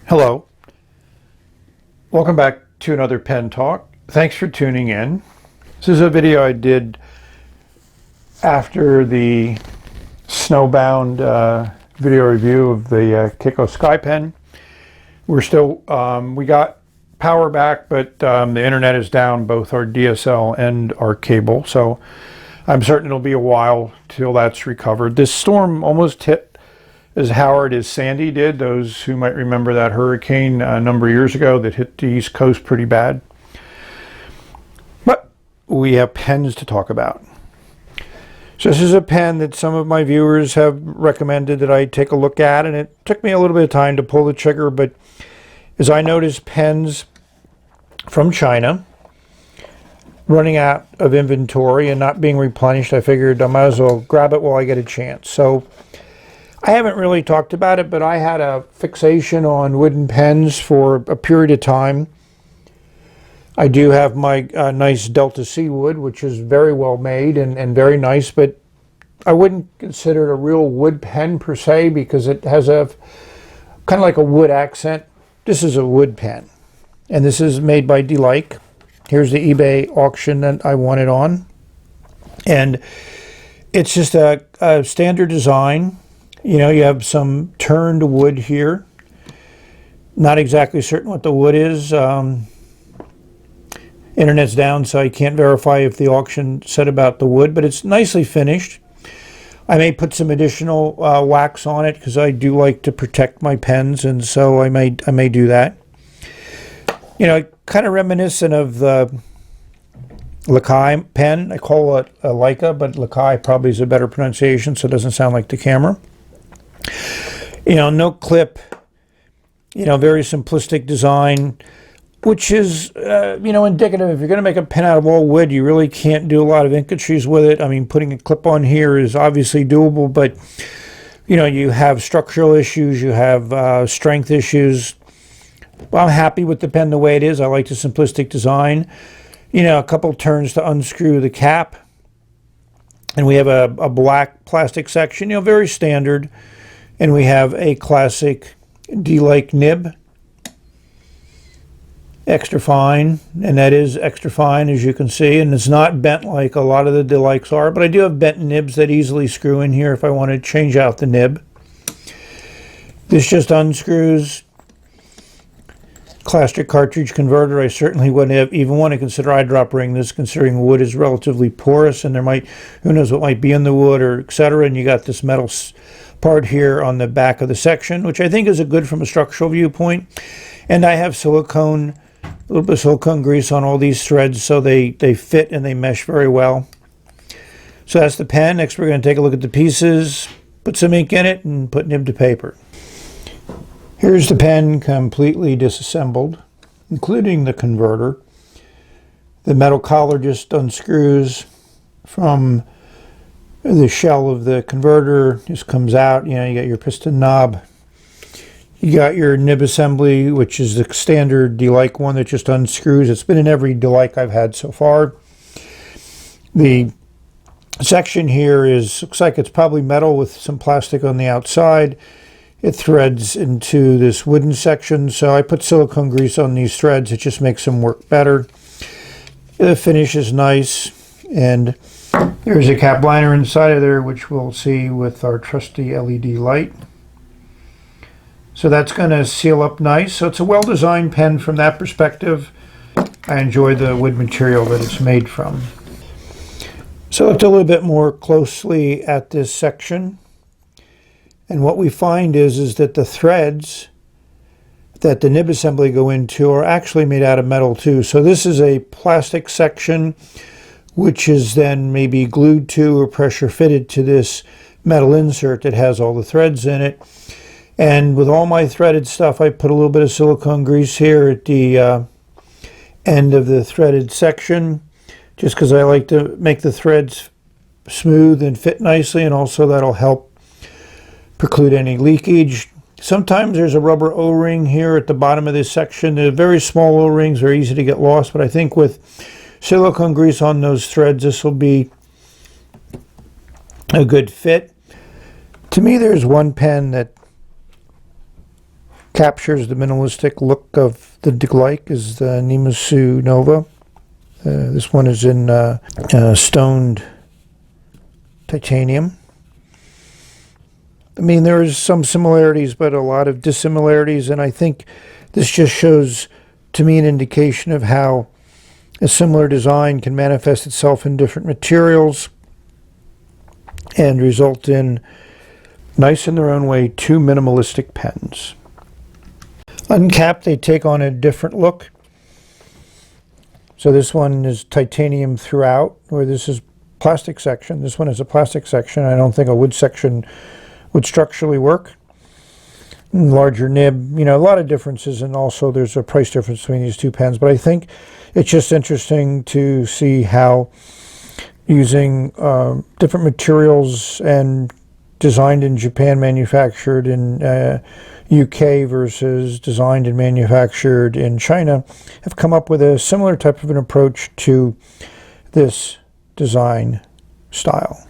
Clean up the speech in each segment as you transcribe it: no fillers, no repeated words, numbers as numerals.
Hello, welcome back to another pen talk. Thanks for tuning in. This is a video I did after the snowbound video review of the Kiko Sky Pen. We're still, we got power back, but the internet is down, both our DSL and our cable, so I'm certain it'll be a while till that's recovered. This storm almost hit as hard as Sandy did. Those who might remember that hurricane a number of years ago that hit the East Coast pretty bad. But we have pens to talk about. So this is a pen that some of my viewers have recommended that I take a look at, and it took me a little bit of time to pull the trigger, but as I noticed pens from China running out of inventory and not being replenished, I figured I might as well grab it while I get a chance. So I haven't really talked about it, but I had a fixation on wooden pens for a period of time. I do have my nice Delta C wood, which is very well made and very nice, but I wouldn't consider it a real wood pen per se because it has a kind of like a wood accent. This is a wood pen, and this is made by Delike. Here's the eBay auction that I won it on, and it's just a standard design. You know, you have some turned wood here. Not exactly certain what the wood is. Internet's down, so I can't verify if the auction said about the wood, but it's nicely finished. I may put some additional wax on it because I do like to protect my pens, and so I may do that. You know, kind of reminiscent of the Delike pen. I call it a Leica, but Delike probably is a better pronunciation, so it doesn't sound like the camera. You know, no clip, you know, very simplistic design, which is, you know, indicative. If you're going to make a pen out of all wood, you really can't do a lot of intricacies with it. I mean, putting a clip on here is obviously doable, but, you know, you have structural issues, you have strength issues. Well, I'm happy with the pen the way it is. I like the simplistic design. You know, a couple turns to unscrew the cap. And we have a black plastic section, you know, very standard. And we have a classic Delike nib, extra fine, and that is extra fine as you can see, and it's not bent like a lot of the Delikes are, but I do have bent nibs that easily screw in here if I want to change out the nib. This just unscrews. Classic cartridge converter. I certainly wouldn't even want to consider eyedrop ring this, considering wood is relatively porous and there might, who knows what might be in the wood or etc. And you got this metal part here on the back of the section, which I think is a good from a structural viewpoint. And I have silicone, a little bit of silicone grease on all these threads so they fit and they mesh very well. So that's the pen. Next we're going to take a look at the pieces, put some ink in it, and put nib to paper. Here's the pen completely disassembled, including the converter. The metal collar just unscrews from the shell of the converter, just comes out. You know, you got your piston knob. You got your nib assembly, which is the standard Delike one that just unscrews. It's been in every Delike I've had so far. The section here looks like it's probably metal with some plastic on the outside. It threads into this wooden section, so I put silicone grease on these threads. It just makes them work better. The finish is nice, and there's a cap liner inside of there, which we'll see with our trusty LED light. So that's going to seal up nice. So it's a well-designed pen from that perspective. I enjoy the wood material that it's made from. So look a little bit more closely at this section. And what we find is that the threads that the nib assembly go into are actually made out of metal too. So this is a plastic section which is then maybe glued to or pressure fitted to this metal insert that has all the threads in it. And with all my threaded stuff, I put a little bit of silicone grease here at the end of the threaded section, just because I like to make the threads smooth and fit nicely, and also that'll help preclude any leakage. Sometimes there's a rubber O-ring here at the bottom of this section. They're very small O-rings, very easy to get lost, but I think with silicone grease on those threads, this will be a good fit. To me, there's one pen that captures the minimalistic look of the Delike is the Nimasu Nova. This one is in stoned titanium. I mean, there is some similarities, but a lot of dissimilarities, and I think this just shows to me an indication of how a similar design can manifest itself in different materials and result in nice in their own way two minimalistic pens. Uncapped, they take on a different look. So this one is titanium throughout, where this is plastic section. This one is a plastic section. I don't think a wood section would structurally work. Larger nib, you know, a lot of differences, and also there's a price difference between these two pens. But I think it's just interesting to see how using different materials and designed in Japan, manufactured in UK versus designed and manufactured in China have come up with a similar type of an approach to this design style.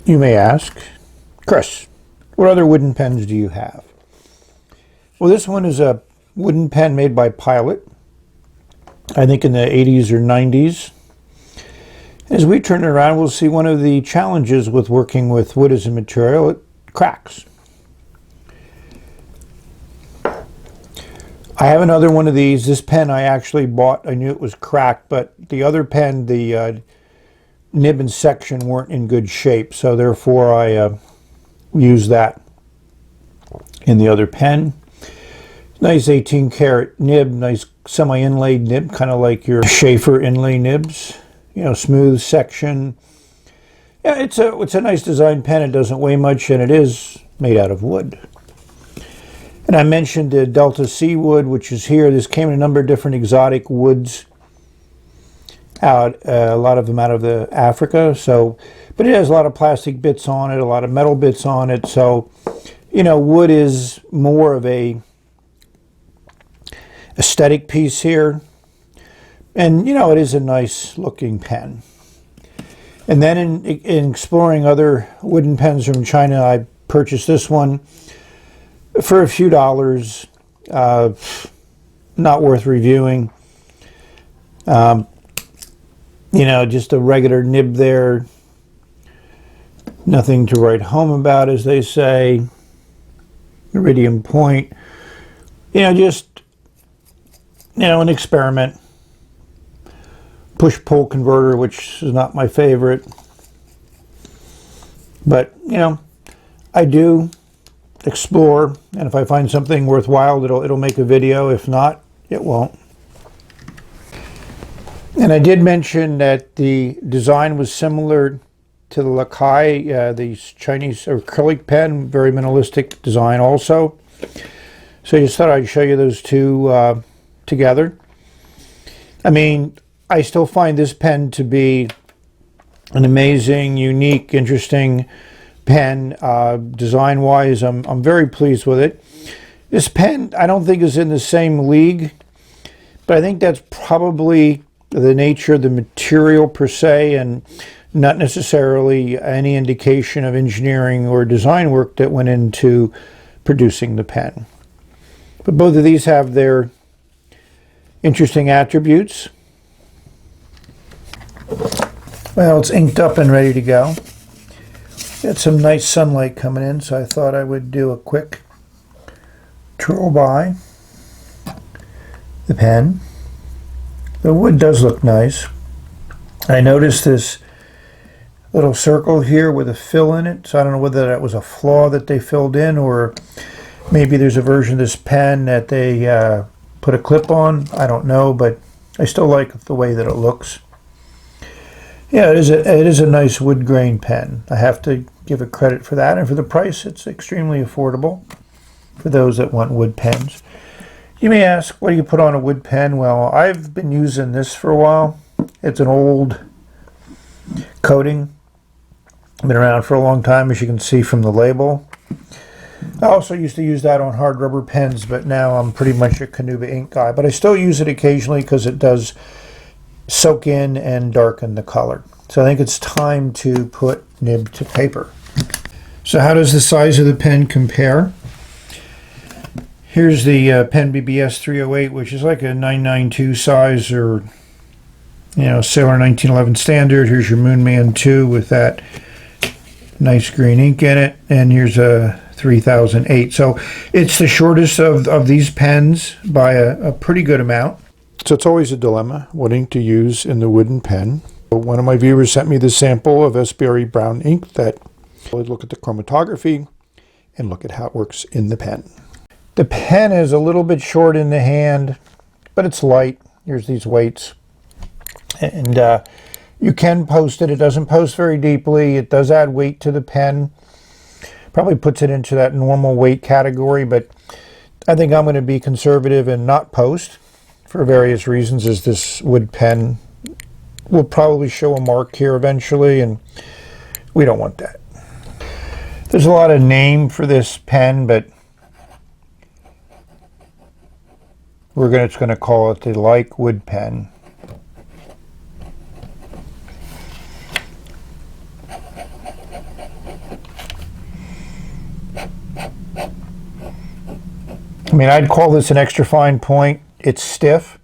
You may ask, Chris, what other wooden pens do you have? Well, this one is a wooden pen made by Pilot, I think in the 80s or 90s. As we turn it around, we'll see one of the challenges with working with wood as a material. It cracks. I have another one of these. This pen I actually bought. I knew it was cracked, but the other pen, the nib and section weren't in good shape, so therefore I used that in the other pen. Nice 18 karat nib, nice semi-inlaid nib, kind of like your Schaefer inlay nibs. You know, smooth section. Yeah, it's a nice design pen. It doesn't weigh much, and it is made out of wood. And I mentioned the Delta C wood, which is here. This came in a number of different exotic woods, a lot of them out of Africa. So, but it has a lot of plastic bits on it, a lot of metal bits on it. So, you know, wood is more of a aesthetic piece here. And, you know, it is a nice looking pen. And then in exploring other wooden pens from China, I purchased this one for a few dollars. Not worth reviewing. You know, just a regular nib there. Nothing to write home about, as they say. Iridium point. You know, just, you know, an experiment. Push-pull converter, which is not my favorite. But, you know, I do explore, and if I find something worthwhile, it'll make a video. If not, it won't. And I did mention that the design was similar to the Delike, the Chinese acrylic pen, very minimalistic design also. So I just thought I'd show you those two together. I mean, I still find this pen to be an amazing, unique, interesting pen. Design-wise, I'm very pleased with it. This pen, I don't think is in the same league, but I think that's probably the nature of the material per se, and not necessarily any indication of engineering or design work that went into producing the pen. But both of these have their interesting attributes. Well, it's inked up and ready to go. Got some nice sunlight coming in, so I thought I would do a quick twirl by the pen. The wood does look nice. I noticed this little circle here with a fill in it, so I don't know whether that was a flaw that they filled in, or maybe there's a version of this pen that they put a clip on. I don't know, but I still like the way that it looks. Yeah, it is a nice wood grain pen. I have to give it credit for that, and for the price, it's extremely affordable for those that want wood pens. You may ask, what do you put on a wood pen? Well, I've been using this for a while. It's an old coating. Been around for a long time, as you can see from the label. I also used to use that on hard rubber pens, but now I'm pretty much a Canuba ink guy. But I still use it occasionally because it does soak in and darken the color. So I think it's time to put nib to paper. So how does the size of the pen compare? Here's the Pen BBS 308, which is like a 992 size, or Sailor 1911 standard. Here's your Moonman 2 with that nice green ink in it, and here's a 3008. So it's the shortest of these pens by a pretty good amount. So it's always a dilemma what ink to use in the wooden pen. One of my viewers sent me this sample of SBRE brown ink that would look at the chromatography and look at how it works in the pen. The pen is a little bit short in the hand, but it's light. Here's these weights. And you can post it. It doesn't post very deeply. It does add weight to the pen. Probably puts it into that normal weight category, but I think I'm going to be conservative and not post for various reasons, as this wood pen will probably show a mark here eventually, and we don't want that. There's a lot of name for this pen, but we're just going to call it the Delike wood pen. I mean, I'd call this an extra fine point. It's stiff.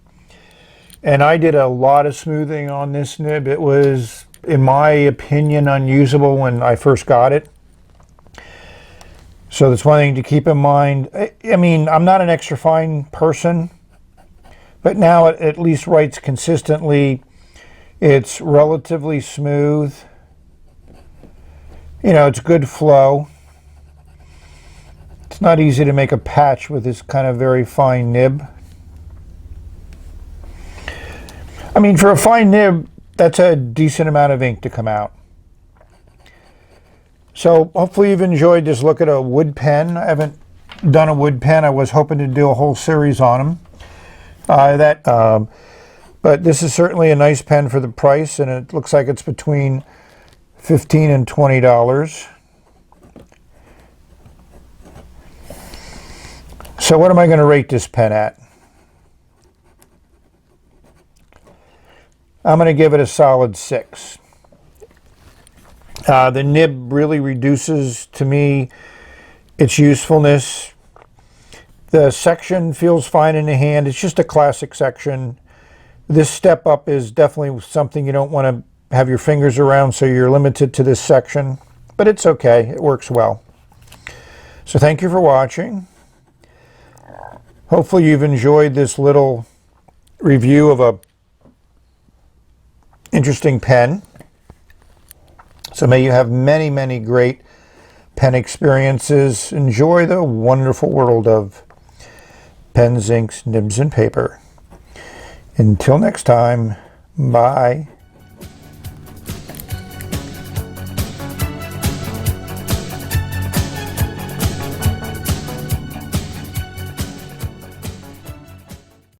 And I did a lot of smoothing on this nib. It was, in my opinion, unusable when I first got it. So that's one thing to keep in mind. I mean, I'm not an extra fine person, but now it at least writes consistently. It's relatively smooth. It's good flow. It's not easy to make a patch with this kind of very fine nib. I mean, for a fine nib, that's a decent amount of ink to come out. So hopefully you've enjoyed this look at a wood pen. I haven't done a wood pen. I was hoping to do a whole series on them. But this is certainly a nice pen for the price, and it looks like it's between $15 and $20. So what am I going to rate this pen at? I'm going to give it a solid 6. The nib really reduces, to me, its usefulness. The section feels fine in the hand. It's just a classic section. This step up is definitely something you don't want to have your fingers around, so you're limited to this section. But it's okay. It works well. So thank you for watching. Hopefully you've enjoyed this little review of a interesting pen. So may you have many, many great pen experiences. Enjoy the wonderful world of pens, inks, nibs, and paper. Until next time, bye.